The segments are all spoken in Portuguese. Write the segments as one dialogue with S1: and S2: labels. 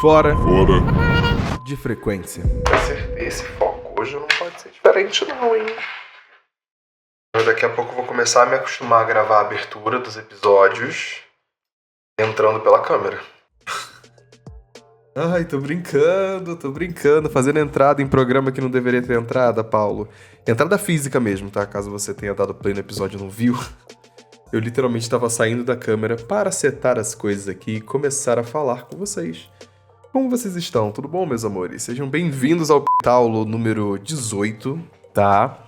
S1: Fora de frequência.
S2: Acertei esse foco hoje, não pode ser diferente não, hein? Eu daqui a pouco vou começar a me acostumar a gravar a abertura dos episódios entrando pela câmera.
S1: Ai, tô brincando, fazendo entrada em programa que não deveria ter entrada, Paulo. Entrada física mesmo, tá? Caso você tenha dado play no episódio e não viu. Eu literalmente estava saindo da câmera para setar as coisas aqui e começar a falar com vocês. Como vocês estão? Tudo bom, meus amores? Sejam bem-vindos ao Paulo número 18, tá?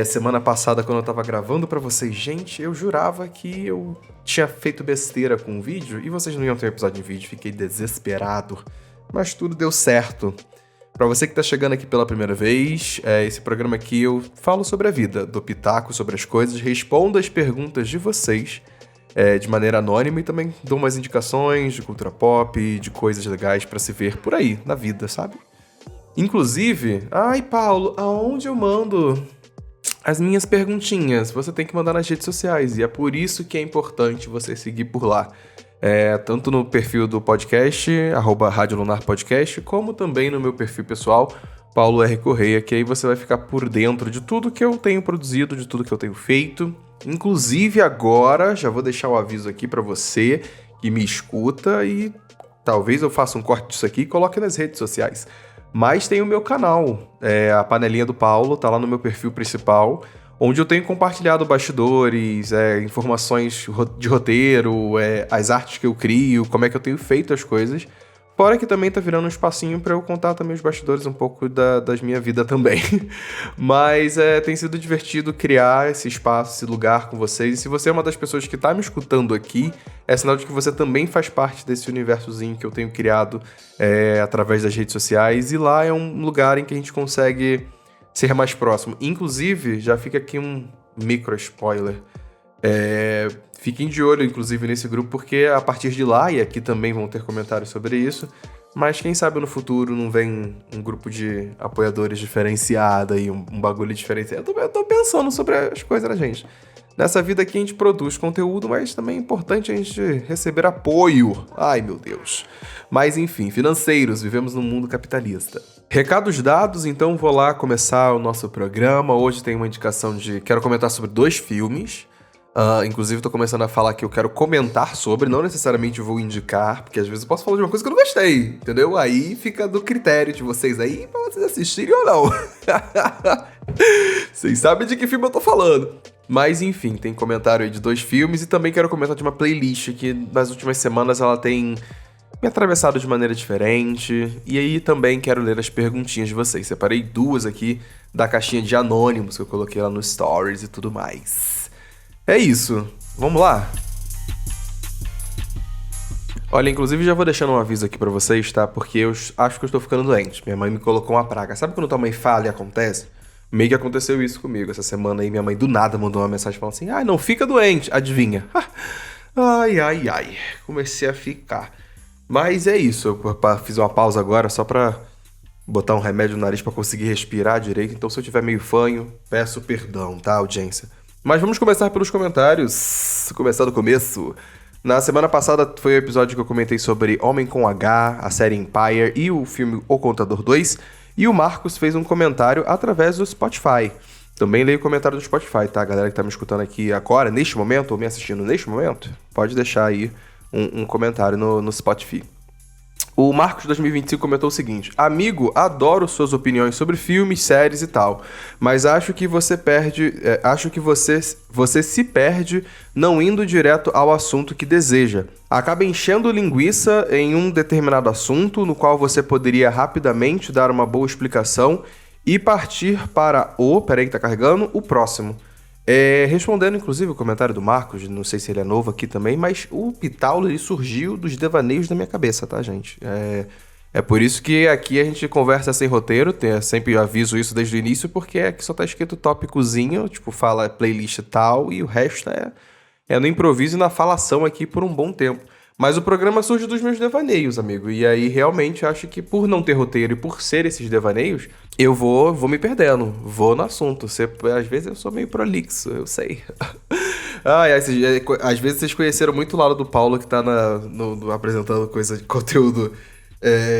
S1: Semana passada, quando eu tava gravando pra vocês, gente, eu jurava que eu tinha feito besteira com o vídeo e vocês não iam ter episódio em vídeo, fiquei desesperado, mas tudo deu certo. Pra você que tá chegando aqui pela primeira vez, esse programa aqui eu falo sobre a vida, dou pitaco sobre as coisas, respondo as perguntas de vocês de maneira anônima e também dou umas indicações de cultura pop, de coisas legais pra se ver por aí, na vida, sabe? Inclusive, ai Paulo, aonde eu mando as minhas perguntinhas? Você tem que mandar nas redes sociais e é por isso que é importante você seguir por lá. Tanto no perfil do podcast, @Rádio Lunar Podcast, como também no meu perfil pessoal, Paulo R. Correia, que aí você vai ficar por dentro de tudo que eu tenho produzido, de tudo que eu tenho feito. Inclusive agora, já vou deixar o aviso aqui pra você que me escuta e talvez eu faça um corte disso aqui e coloque nas redes sociais. Mas tem o meu canal, a Panelinha do Paulo, tá lá no meu perfil principal, onde eu tenho compartilhado bastidores, informações de roteiro, as artes que eu crio, como é que eu tenho feito as coisas. Fora que também tá virando um espacinho pra eu contar também os bastidores um pouco das minha vida também. Mas tem sido divertido criar esse espaço, esse lugar com vocês. E se você é uma das pessoas que tá me escutando aqui, é sinal de que você também faz parte desse universozinho que eu tenho criado através das redes sociais. E lá é um lugar em que a gente consegue ser mais próximo. Inclusive, já fica aqui um micro spoiler. Fiquem de olho, inclusive, nesse grupo, porque a partir de lá, e aqui também vão ter comentários sobre isso, mas quem sabe no futuro não vem um grupo de apoiadores diferenciado e um bagulho diferenciado. Eu tô pensando sobre as coisas da gente. Nessa vida aqui a gente produz conteúdo, mas também é importante a gente receber apoio. Ai, meu Deus. Mas enfim, financeiros, vivemos num mundo capitalista. Recados dados, então vou lá começar o nosso programa. Hoje tem uma indicação quero comentar sobre 2 filmes. Inclusive, tô começando a falar que eu quero comentar sobre, não necessariamente vou indicar, porque às vezes eu posso falar de uma coisa que eu não gostei, entendeu? Aí fica do critério de vocês aí pra vocês assistirem ou não. Vocês sabem de que filme eu tô falando. Mas enfim, tem comentário aí de 2 filmes e também quero comentar de uma playlist que nas últimas semanas ela tem me atravessado de maneira diferente. E aí também quero ler as perguntinhas de vocês. Separei 2 aqui da caixinha de anônimos que eu coloquei lá no Stories e tudo mais. É isso, vamos lá? Olha, inclusive já vou deixando um aviso aqui pra vocês, tá? Porque eu acho que eu estou ficando doente. Minha mãe me colocou uma praga. Sabe quando tua mãe fala e acontece? Meio que aconteceu isso comigo. Essa semana aí minha mãe do nada mandou uma mensagem falando assim: não fica doente, adivinha? Ai, comecei a ficar. Mas é isso, eu fiz uma pausa agora só pra botar um remédio no nariz pra conseguir respirar direito. Então se eu tiver meio fanho, peço perdão, tá, audiência? Mas vamos começar pelos comentários. Começar do começo. Na semana passada foi o episódio que eu comentei sobre Homem com H, a série Empire e o filme O Contador 2. E o Marcos fez um comentário através do Spotify. Também leio o comentário do Spotify, tá? A galera que tá me escutando aqui agora, neste momento, ou me assistindo neste momento, pode deixar aí um comentário no Spotify. O Marcos 2025 comentou o seguinte: amigo, adoro suas opiniões sobre filmes, séries e tal, mas acho que você se perde não indo direto ao assunto que deseja. Acaba enchendo linguiça em um determinado assunto, no qual você poderia rapidamente dar uma boa explicação e partir para peraí que tá carregando, o próximo. Respondendo, inclusive, o comentário do Marcos, não sei se ele é novo aqui também, mas o Pitaulo ele surgiu dos devaneios da minha cabeça, tá, gente? É por isso que aqui a gente conversa sem roteiro, sempre aviso isso desde o início, porque aqui só tá escrito tópicozinho, tipo, fala playlist e tal, e o resto é no improviso e na falação aqui por um bom tempo. Mas o programa surge dos meus devaneios, amigo. E aí, realmente, acho que por não ter roteiro e por ser esses devaneios, eu vou me perdendo. Vou no assunto. Às vezes eu sou meio prolixo, eu sei. Às vezes vocês conheceram muito o lado do Paulo que tá apresentando coisa de conteúdo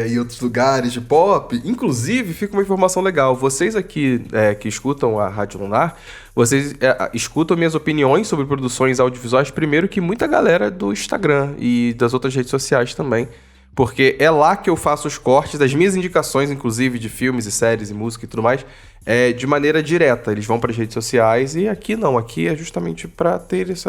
S1: em outros lugares de pop. Inclusive, fica uma informação legal. Vocês aqui que escutam a Rádio Lunar, vocês escutam minhas opiniões sobre produções audiovisuais primeiro que muita galera do Instagram e das outras redes sociais também. Porque é lá que eu faço os cortes das minhas indicações, inclusive, de filmes e séries e música e tudo mais, de maneira direta. Eles vão para as redes sociais e aqui não. Aqui é justamente para ter esse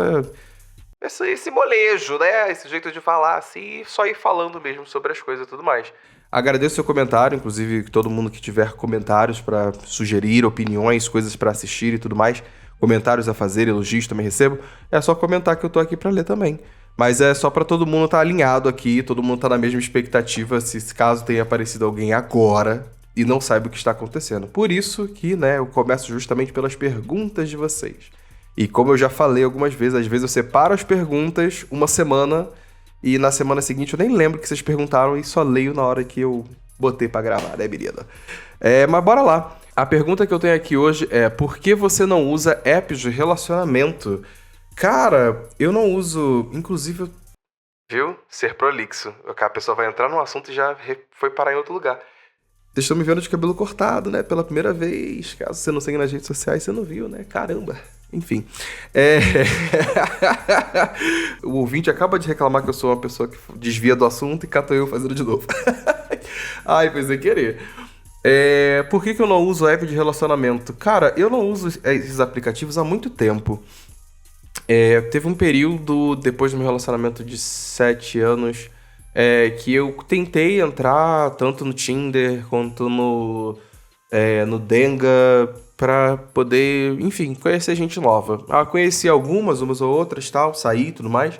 S1: molejo, né? Esse jeito de falar assim e só ir falando mesmo sobre as coisas e tudo mais. Agradeço seu comentário, inclusive todo mundo que tiver comentários para sugerir, opiniões, coisas para assistir e tudo mais. Comentários a fazer, elogios também recebo. É só comentar que eu tô aqui para ler também. Mas é só pra todo mundo estar alinhado aqui, todo mundo tá na mesma expectativa, se caso tenha aparecido alguém agora e não saiba o que está acontecendo. Por isso que, né, eu começo justamente pelas perguntas de vocês. E como eu já falei algumas vezes, às vezes eu separo as perguntas uma semana e na semana seguinte eu nem lembro que vocês perguntaram e só leio na hora que eu botei pra gravar, né, menina? Mas bora lá. A pergunta que eu tenho aqui hoje é: por que você não usa apps de relacionamento? Cara, eu não uso, inclusive, viu? Ser prolixo. A pessoa vai entrar num assunto e já foi parar em outro lugar. Vocês estão me vendo de cabelo cortado, né? Pela primeira vez. Caso você não segue nas redes sociais, você não viu, né? Caramba. Enfim. O ouvinte acaba de reclamar que eu sou uma pessoa que desvia do assunto e cata eu fazendo de novo. Ai, foi sem querer. Por que eu não uso app de relacionamento? Cara, eu não uso esses aplicativos há muito tempo. Teve um período, depois do meu relacionamento de 7 anos, que eu tentei entrar tanto no Tinder quanto no Denga pra poder, enfim, conhecer gente nova. Conheci algumas, umas ou outras, tal, saí e tudo mais,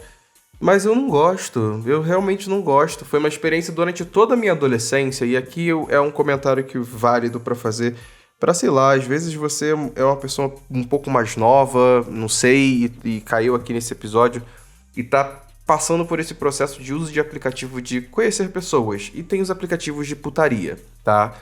S1: mas eu não gosto, eu realmente não gosto. Foi uma experiência durante toda a minha adolescência, e aqui é um comentário que válido pra fazer. Pra, sei lá, às vezes você é uma pessoa um pouco mais nova, não sei, e caiu aqui nesse episódio e tá passando por esse processo de uso de aplicativo de conhecer pessoas. E tem os aplicativos de putaria, tá?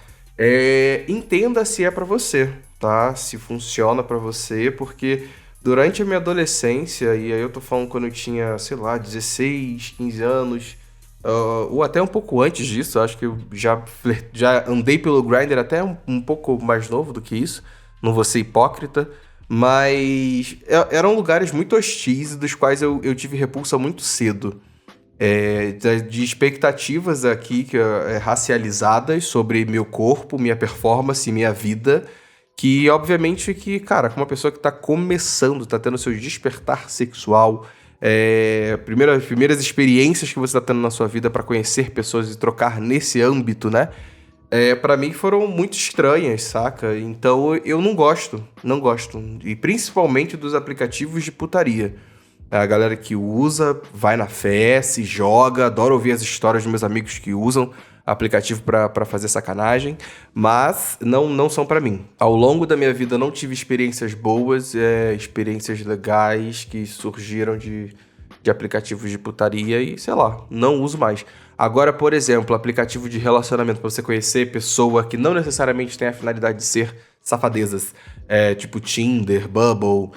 S1: Entenda se é pra você, tá? Se funciona pra você, porque durante a minha adolescência, e aí eu tô falando quando eu tinha, sei lá, 16, 15 anos... ou até um pouco antes disso, acho que eu já andei pelo Grindr até um pouco mais novo do que isso, não vou ser hipócrita, mas eram lugares muito hostis dos quais eu tive repulsa muito cedo. De expectativas aqui racializadas sobre meu corpo, minha performance, minha vida, que obviamente cara, com uma pessoa que tá começando, tá tendo seu despertar sexual... primeiras experiências que você está tendo na sua vida para conhecer pessoas e trocar nesse âmbito, né? Para mim foram muito estranhas, saca? Então eu não gosto. E principalmente dos aplicativos de putaria. A galera que usa, vai na fé, se joga, adoro ouvir as histórias dos meus amigos que usam aplicativo para fazer sacanagem, mas não são para mim. Ao longo da minha vida não tive experiências boas, experiências legais que surgiram de aplicativos de putaria e, sei lá, não uso mais. Agora, por exemplo, aplicativo de relacionamento para você conhecer pessoa que não necessariamente tem a finalidade de ser safadezas, tipo Tinder, Bubble,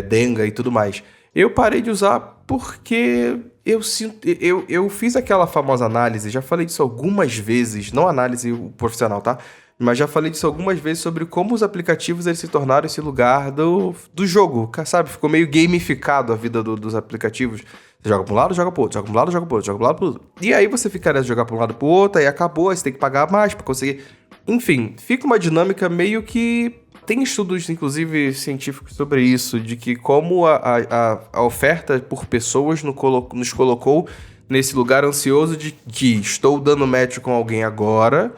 S1: Denga e tudo mais. Eu parei de usar porque eu fiz aquela famosa análise, já falei disso algumas vezes, não análise profissional, tá? Mas já falei disso algumas vezes sobre como os aplicativos eles se tornaram esse lugar do jogo, sabe? Ficou meio gamificado a vida dos aplicativos. Você joga pra um lado, joga pro outro, joga pra um lado, joga pro outro, joga pra um lado, pro outro. E aí você fica nessa de jogar pra um lado pro outro, aí acabou, aí você tem que pagar mais pra conseguir... Enfim, fica uma dinâmica meio que... Tem estudos, inclusive, científicos sobre isso, de que como a oferta por pessoas nos colocou nesse lugar ansioso de que estou dando match com alguém agora,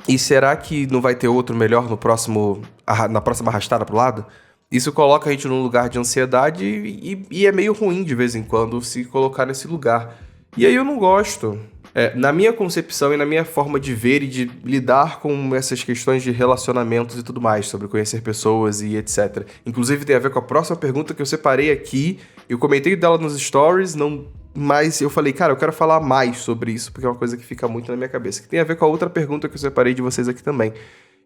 S1: e será que não vai ter outro melhor na próxima arrastada pro lado? Isso coloca a gente num lugar de ansiedade e é meio ruim de vez em quando se colocar nesse lugar. E aí eu não gosto. Na minha concepção e na minha forma de ver e de lidar com essas questões de relacionamentos e tudo mais, sobre conhecer pessoas e etc. Inclusive tem a ver com a próxima pergunta que eu separei aqui. Eu comentei dela nos stories, mas eu falei, cara, eu quero falar mais sobre isso, porque é uma coisa que fica muito na minha cabeça. Que tem a ver com a outra pergunta que eu separei de vocês aqui também.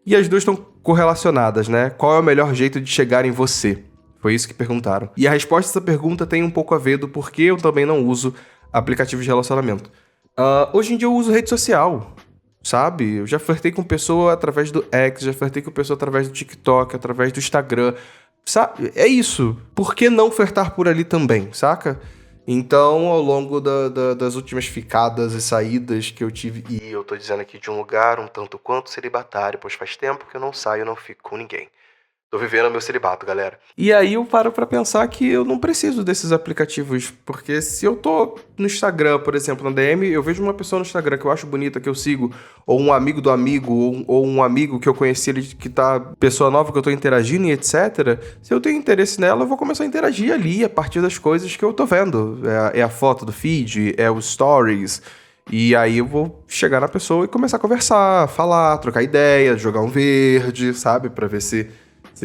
S1: E as duas estão correlacionadas, né? Qual é o melhor jeito de chegar em você? Foi isso que perguntaram. E a resposta dessa pergunta tem um pouco a ver do porquê eu também não uso aplicativos de relacionamento. Hoje em dia eu uso rede social, sabe? Eu já flertei com pessoa através do X, já flertei com pessoa através do TikTok, através do Instagram. Sabe? É isso. Por que não flertar por ali também, saca? Então, ao longo das últimas ficadas e saídas que eu tive... E eu tô dizendo aqui de um lugar um tanto quanto celibatário, pois faz tempo que eu não saio e não fico com ninguém. Tô vivendo meu celibato, galera. E aí eu paro pra pensar que eu não preciso desses aplicativos, porque se eu tô no Instagram, por exemplo, na DM, eu vejo uma pessoa no Instagram que eu acho bonita, que eu sigo, ou um amigo do amigo, ou um amigo que eu conheci, ele que tá, pessoa nova que eu tô interagindo e etc. Se eu tenho interesse nela, eu vou começar a interagir ali, a partir das coisas que eu tô vendo. É a foto do feed, é os stories... E aí eu vou chegar na pessoa e começar a conversar, falar, trocar ideia, jogar um verde, sabe? Pra ver se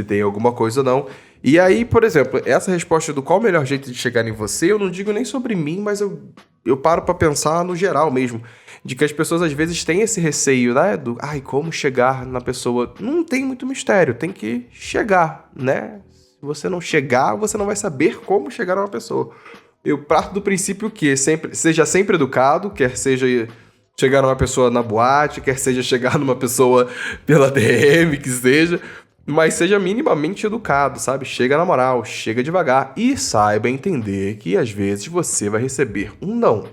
S1: tem alguma coisa ou não. E aí, por exemplo, essa resposta do qual o melhor jeito de chegar em você, eu não digo nem sobre mim, mas eu paro pra pensar no geral mesmo. De que as pessoas às vezes têm esse receio, né? Como chegar na pessoa? Não tem muito mistério, tem que chegar, né? Se você não chegar, você não vai saber como chegar numa pessoa. Eu parto do princípio que seja sempre educado, quer seja chegar numa pessoa na boate, quer seja chegar numa pessoa pela DM, que seja, mas seja minimamente educado, sabe? Chega na moral, chega devagar e saiba entender que às vezes você vai receber um não.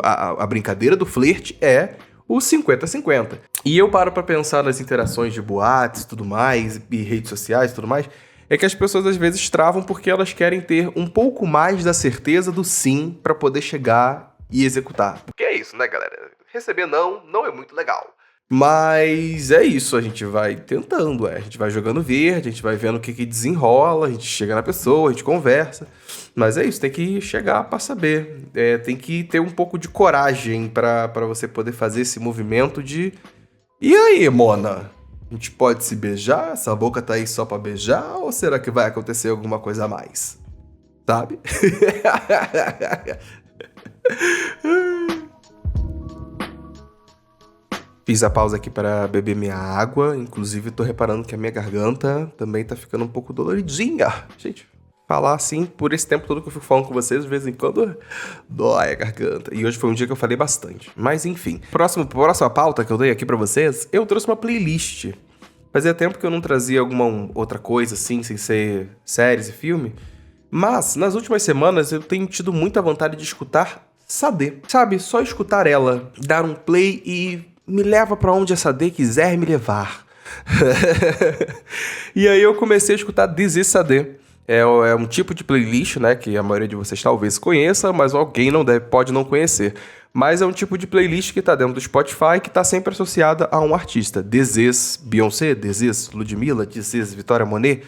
S1: A brincadeira do flerte é o 50-50. E eu paro pra pensar nas interações de boates e tudo mais, e redes sociais e tudo mais, é que as pessoas às vezes travam porque elas querem ter um pouco mais da certeza do sim pra poder chegar e executar. Porque é isso, né, galera? Receber não é muito legal. Mas é isso, a gente vai tentando, a gente vai jogando verde, a gente vai vendo o que desenrola, a gente chega na pessoa, a gente conversa. Mas é isso, tem que chegar pra saber. Tem que ter um pouco de coragem pra você poder fazer esse movimento de... E aí, Mona? A gente pode se beijar? Essa boca tá aí só pra beijar? Ou será que vai acontecer alguma coisa a mais? Sabe? Fiz a pausa aqui para beber minha água. Inclusive, tô reparando que a minha garganta também tá ficando um pouco doloridinha. Gente, falar assim, por esse tempo todo que eu fico falando com vocês, de vez em quando dói a garganta. E hoje foi um dia que eu falei bastante. Mas enfim, próxima pauta que eu dei aqui pra vocês, eu trouxe uma playlist. Fazia tempo que eu não trazia alguma outra coisa assim, sem ser séries e filme. Mas, nas últimas semanas, eu tenho tido muita vontade de escutar Sade. Sabe, só escutar ela, dar um play e me leva pra onde a Sade quiser me levar. E aí eu comecei a escutar This is Sade. É um tipo de playlist, né, que a maioria de vocês talvez conheça, mas alguém pode não conhecer. Mas é um tipo de playlist que tá dentro do Spotify que tá sempre associada a um artista. This is Beyoncé, This is Ludmilla, This is Vitória Monet,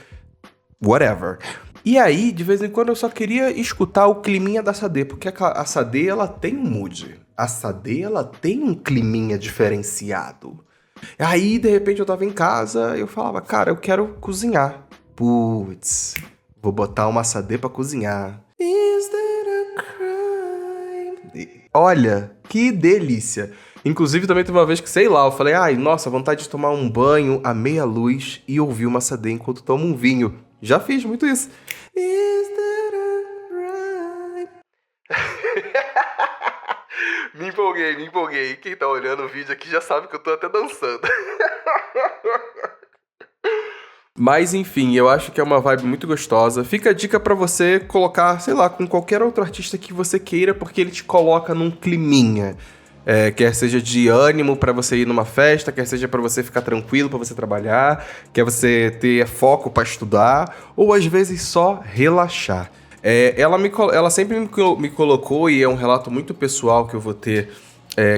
S1: whatever. E aí, de vez em quando, eu só queria escutar o climinha da Sade, porque a Sade, ela tem um mood. A Sade, ela tem um climinha diferenciado. Aí, de repente, eu tava em casa e eu falava, cara, eu quero cozinhar. Putz, vou botar uma Sade pra cozinhar. Is that a crime? Olha, que delícia. Inclusive, também teve uma vez que, sei lá, eu falei, ai, nossa, vontade de tomar um banho à meia luz e ouvir uma Sade enquanto tomo um vinho. Já fiz muito isso. Is that a crime? Me empolguei. Quem tá olhando o vídeo aqui já sabe que eu tô até dançando. Mas enfim, eu acho que é uma vibe muito gostosa. Fica a dica pra você colocar, sei lá, com qualquer outro artista que você queira, porque ele te coloca num climinha. Quer seja de ânimo pra você ir numa festa, quer seja pra você ficar tranquilo, pra você trabalhar, quer você ter foco pra estudar, ou às vezes só relaxar. Ela sempre me colocou, e é um relato muito pessoal que eu vou ter,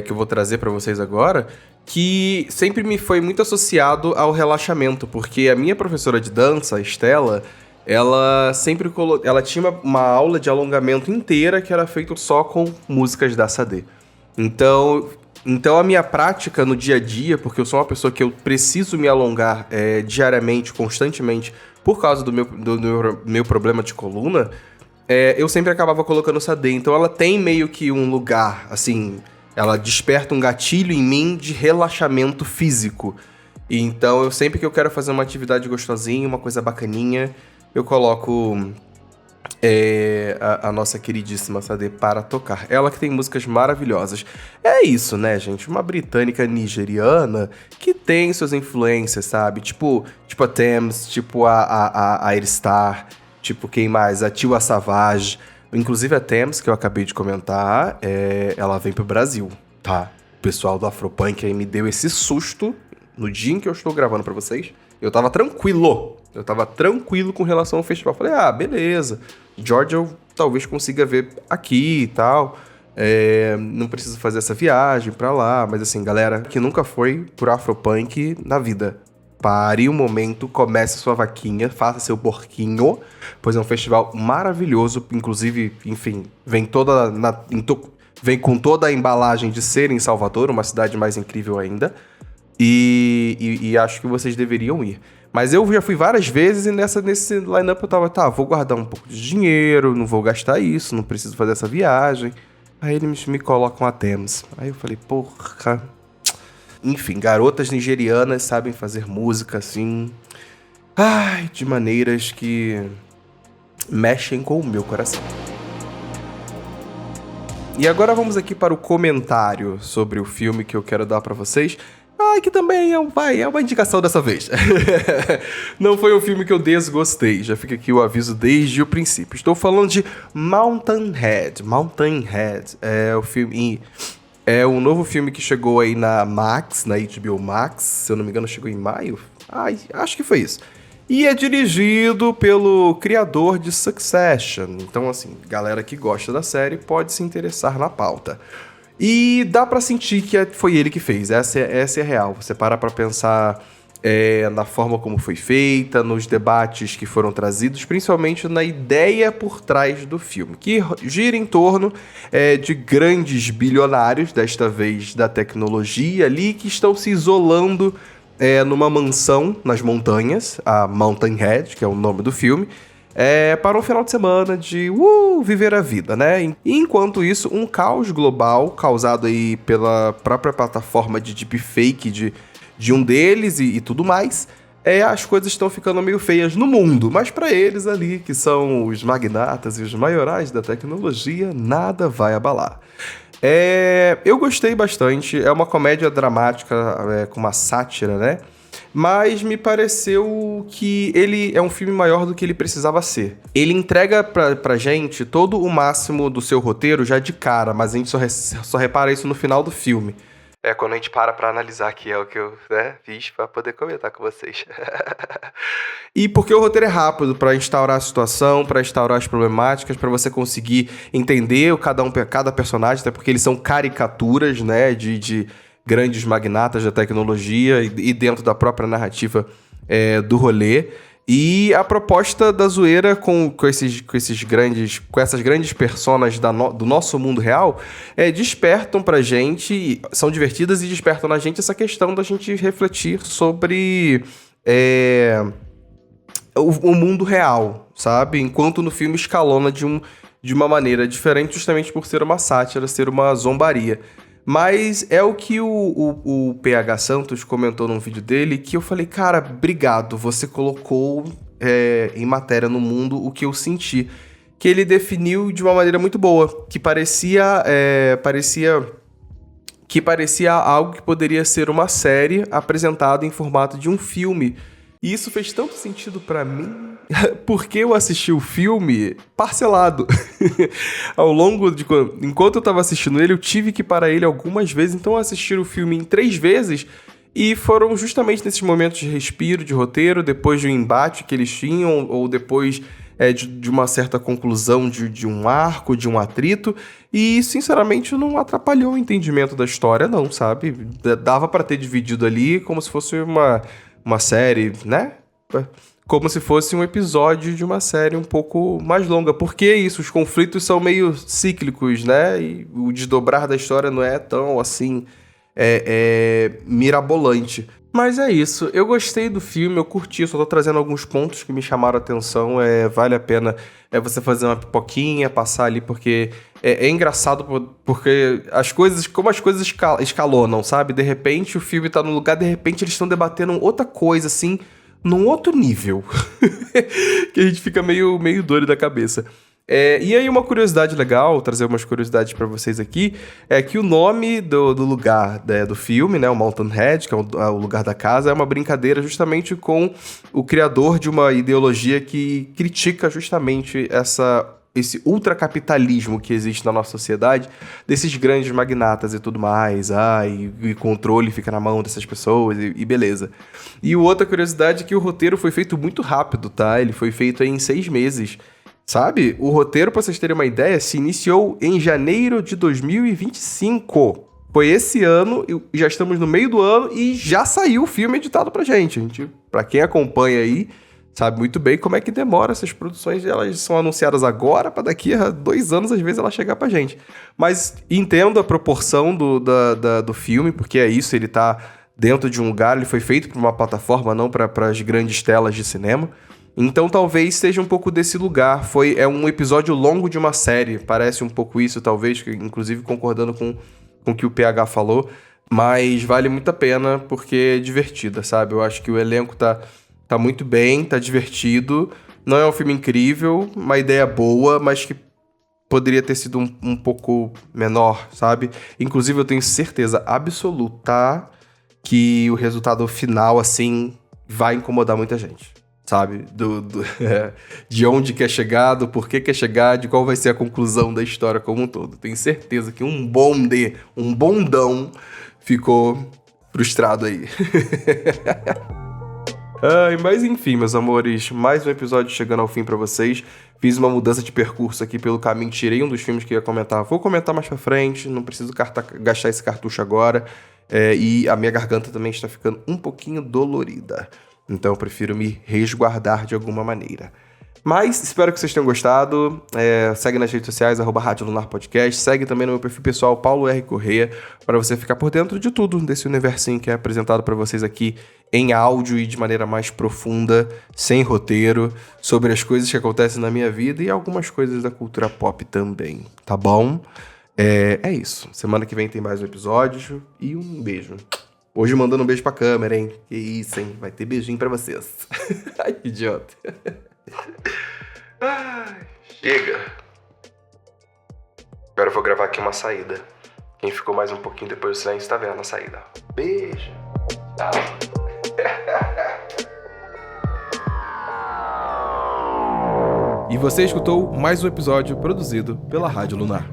S1: que eu vou trazer pra vocês agora, que sempre me foi muito associado ao relaxamento, porque a minha professora de dança, a Estela, ela tinha uma aula de alongamento inteira que era feita só com músicas da Sade. Então a minha prática no dia a dia, porque eu sou uma pessoa que eu preciso me alongar diariamente, constantemente, por causa do meu problema de coluna, eu sempre acabava colocando Sade. Então ela tem meio que um lugar, assim, ela desperta um gatilho em mim de relaxamento físico. E então sempre que eu quero fazer uma atividade gostosinha, uma coisa bacaninha, eu coloco a nossa queridíssima Sade para tocar. Ela que tem músicas maravilhosas. É isso, né, gente? Uma britânica nigeriana que tem suas influências, sabe? Tipo a Thames, tipo a Airstar, tipo quem mais? A Tiwa Savage. Inclusive a Thames, que eu acabei de comentar, ela vem pro Brasil, tá? O pessoal do Afropunk aí me deu esse susto no dia em que eu estou gravando pra vocês. Eu tava tranquilo com relação ao festival. Falei, beleza. Georgia eu talvez consiga ver aqui e tal. Não preciso fazer essa viagem pra lá. Mas assim, galera que nunca foi pro Afropunk na vida, pare um momento, comece sua vaquinha, faça seu porquinho, pois é um festival maravilhoso. Inclusive, enfim, vem com toda a embalagem de ser em Salvador, uma cidade mais incrível ainda. E acho que vocês deveriam ir. Mas eu já fui várias vezes e nesse line-up eu tava, vou guardar um pouco de dinheiro, não vou gastar isso, não preciso fazer essa viagem. Aí eles me colocam a Thames. Aí eu falei, porra. Enfim, garotas nigerianas sabem fazer música assim, de maneiras que mexem com o meu coração. E agora vamos aqui para o comentário sobre o filme que eu quero dar pra vocês. Que também é uma indicação dessa vez. Não foi um filme que eu desgostei. Já fica aqui o aviso desde o princípio. Estou falando de Mountainhead. Mountainhead é o filme... É um novo filme que chegou aí na Max, na HBO Max. Se eu não me engano, chegou em maio. Acho que foi isso. E é dirigido pelo criador de Succession. Então, assim, galera que gosta da série pode se interessar na pauta. E dá pra sentir que foi ele que fez, essa é a real. Você para pra pensar na forma como foi feita, nos debates que foram trazidos, principalmente na ideia por trás do filme, que gira em torno de grandes bilionários, desta vez da tecnologia ali, que estão se isolando numa mansão nas montanhas, a Mountainhead, que é o nome do filme, para um final de semana de viver a vida, né? E enquanto isso, um caos global causado aí pela própria plataforma de deepfake de um deles e tudo mais, as coisas estão ficando meio feias no mundo. Mas para eles ali, que são os magnatas e os maiorais da tecnologia, nada vai abalar. Eu gostei bastante, é uma comédia dramática com uma sátira, né? Mas me pareceu que ele é um filme maior do que ele precisava ser. Ele entrega pra gente todo o máximo do seu roteiro já de cara, mas a gente só repara isso no final do filme. Quando a gente pra analisar aqui, é o que eu fiz pra poder comentar com vocês. E porque o roteiro é rápido pra instaurar a situação, pra instaurar as problemáticas, pra você conseguir entender cada personagem, até porque eles são caricaturas, né, de grandes magnatas da tecnologia e dentro da própria narrativa do rolê. E a proposta da zoeira com essas grandes personas do nosso mundo real despertam pra gente, são divertidas e despertam na gente essa questão da gente refletir sobre o mundo real, sabe? Enquanto no filme escalona de uma maneira diferente, justamente por ser uma sátira, ser uma zombaria. Mas é o que o PH Santos comentou num vídeo dele, que eu falei, cara, obrigado, você colocou em matéria no mundo o que eu senti. Que ele definiu de uma maneira muito boa, que parecia algo que poderia ser uma série apresentada em formato de um filme. E isso fez tanto sentido pra mim, porque eu assisti o filme parcelado. Ao longo de... Enquanto eu tava assistindo ele, eu tive que parar ele algumas vezes, então eu assisti o filme em 3 vezes, e foram justamente nesses momentos de respiro, de roteiro, depois de um embate que eles tinham, ou depois de uma certa conclusão de um arco, de um atrito, e sinceramente não atrapalhou o entendimento da história não, sabe? Dava pra ter dividido ali como se fosse uma série, né? Como se fosse um episódio de uma série um pouco mais longa. Porque isso, os conflitos são meio cíclicos, né? E o desdobrar da história não é tão, assim, mirabolante. Mas é isso, eu gostei do filme, eu curti, só tô trazendo alguns pontos que me chamaram a atenção, vale a pena você fazer uma pipoquinha, passar ali, porque é engraçado, porque como as coisas escalonam, sabe? De repente o filme tá num lugar, de repente eles estão debatendo outra coisa, assim, num outro nível, que a gente fica meio doido da cabeça. E aí uma curiosidade legal, trazer umas curiosidades pra vocês aqui, é que o nome do lugar do filme, né, o Mountain Head, que é o lugar da casa, é uma brincadeira justamente com o criador de uma ideologia que critica justamente esse ultracapitalismo que existe na nossa sociedade, desses grandes magnatas e tudo mais, e controle fica na mão dessas pessoas, e beleza. E outra curiosidade é que o roteiro foi feito muito rápido, tá? Ele foi feito aí em 6 meses. Sabe? O roteiro, pra vocês terem uma ideia, se iniciou em janeiro de 2025. Foi esse ano, já estamos no meio do ano e já saiu o filme editado pra gente. Pra quem acompanha aí, sabe muito bem como é que demora essas produções. Elas são anunciadas agora, pra daqui a 2 anos, às vezes, ela chegar pra gente. Mas entendo a proporção do filme, porque é isso, ele tá dentro de um lugar, ele foi feito pra uma plataforma, não para as grandes telas de cinema. Então talvez seja um pouco desse lugar. É um episódio longo de uma série. Parece um pouco isso, talvez, inclusive concordando com o que o PH falou. Mas vale muito a pena porque é divertida, sabe? Eu acho que o elenco tá muito bem, tá divertido. Não é um filme incrível, uma ideia boa, mas que poderia ter sido um pouco menor, sabe? Inclusive eu tenho certeza absoluta que o resultado final, assim, vai incomodar muita gente. Sabe? De onde quer chegar, do porquê quer chegar, de qual vai ser a conclusão da história como um todo. Tenho certeza que um bondão ficou frustrado aí. Mas enfim, meus amores, mais um episódio chegando ao fim pra vocês. Fiz uma mudança de percurso aqui pelo caminho, tirei um dos filmes que ia comentar. Vou comentar mais pra frente, não preciso gastar esse cartucho agora. E a minha garganta também está ficando um pouquinho dolorida. Então eu prefiro me resguardar de alguma maneira. Mas espero que vocês tenham gostado. Segue nas redes sociais, @Rádio Lunar Podcast. Segue também no meu perfil pessoal, Paulo R. Correia, para você ficar por dentro de tudo desse universinho que é apresentado para vocês aqui em áudio e de maneira mais profunda, sem roteiro, sobre as coisas que acontecem na minha vida e algumas coisas da cultura pop também, tá bom? É isso. Semana que vem tem mais um episódio e um beijo. Hoje mandando um beijo pra câmera, hein? Que isso, hein? Vai ter beijinho pra vocês. Ai, que idiota. Ai, chega. Agora eu vou gravar aqui uma saída. Quem ficou mais um pouquinho depois do silêncio tá vendo a saída. Beijo. Tchau. E você escutou mais um episódio produzido pela Rádio Lunar.